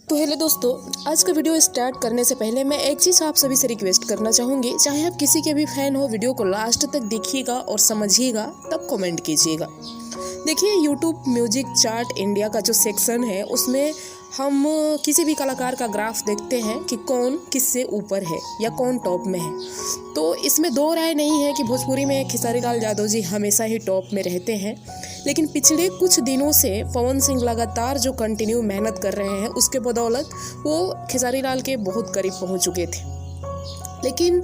तो हेलो दोस्तों, आज का वीडियो स्टार्ट करने से पहले मैं एक चीज़ आप सभी से रिक्वेस्ट करना चाहूँगी। चाहे आप किसी के भी फैन हो, वीडियो को लास्ट तक देखिएगा और समझिएगा, तब कमेंट कीजिएगा। देखिए, यूट्यूब म्यूजिक चार्ट इंडिया का जो सेक्शन है उसमें हम किसी भी कलाकार का ग्राफ देखते हैं कि कौन किससे ऊपर है या कौन टॉप में है। तो इसमें दो राय नहीं है कि भोजपुरी में खेसारी लाल यादव जी हमेशा ही टॉप में रहते हैं, लेकिन पिछले कुछ दिनों से पवन सिंह लगातार जो कंटिन्यू मेहनत कर रहे हैं उसके बदौलत वो खेसारी लाल के बहुत करीब पहुंच चुके थे। लेकिन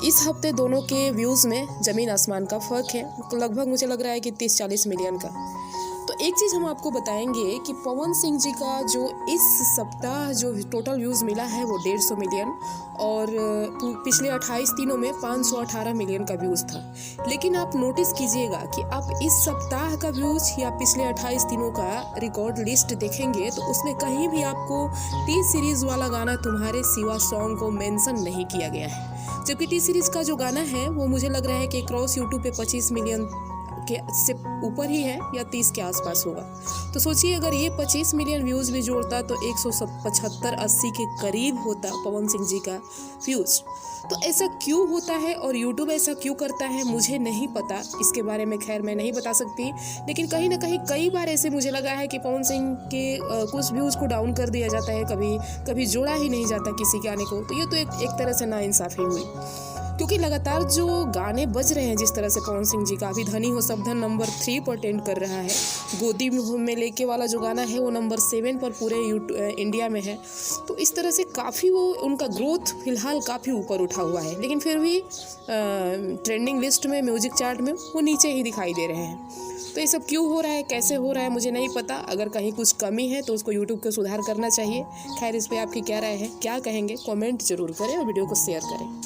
इस हफ्ते दोनों के व्यूज़ में ज़मीन आसमान का फ़र्क है। लगभग मुझे लग रहा है कि 30-40 मिलियन का। तो एक चीज़ हम आपको बताएंगे कि पवन सिंह जी का जो इस सप्ताह जो टोटल व्यूज़ मिला है वो 150 मिलियन और पिछले 28 दिनों में 518 मिलियन का व्यूज़ था। लेकिन आप नोटिस कीजिएगा कि आप इस सप्ताह का व्यूज़ या पिछले 28 दिनों का रिकॉर्ड लिस्ट देखेंगे तो उसमें कहीं भी आपको टी सीरीज़ वाला गाना तुम्हारे सिवा सॉन्ग को मेंशन नहीं किया गया है। जबकि टी सीरीज़ का जो गाना है वो मुझे लग रहा है कि क्रॉस यूट्यूब पे 25 मिलियन के से ऊपर ही है या 30 के आसपास होगा। तो सोचिए, अगर ये 25 मिलियन व्यूज़ भी जोड़ता तो 175-80 के करीब होता पवन सिंह जी का व्यूज़। तो ऐसा क्यों होता है और यूट्यूब ऐसा क्यों करता है मुझे नहीं पता। इसके बारे में खैर मैं नहीं बता सकती, लेकिन कहीं ना कहीं कई बार ऐसे मुझे लगा है कि पवन सिंह के कुछ व्यूज़ को डाउन कर दिया जाता है, कभी जोड़ा ही नहीं जाता किसी गाने को। तो ये तो एक तरह से नाइंसाफ़ी हुई, क्योंकि लगातार जो गाने बज रहे हैं जिस तरह से पवन सिंह जी का, अभी धनी हो सब धन नंबर 3 पर टेंड कर रहा है, गोदी में लेके वाला जो गाना है वो नंबर 7 पर पूरे इंडिया में है। तो इस तरह से काफ़ी वो उनका ग्रोथ फिलहाल काफ़ी ऊपर उठा हुआ है, लेकिन फिर भी ट्रेंडिंग लिस्ट में म्यूजिक चार्ट में वो नीचे ही दिखाई दे रहे हैं। तो ये सब क्यों हो रहा है, कैसे हो रहा है मुझे नहीं पता। अगर कहीं कुछ कमी है तो उसको यूट्यूब को सुधार करना चाहिए। खैर, इस पर आपकी क्या राय है, क्या कहेंगे, कमेंट जरूर करें और वीडियो को शेयर करें।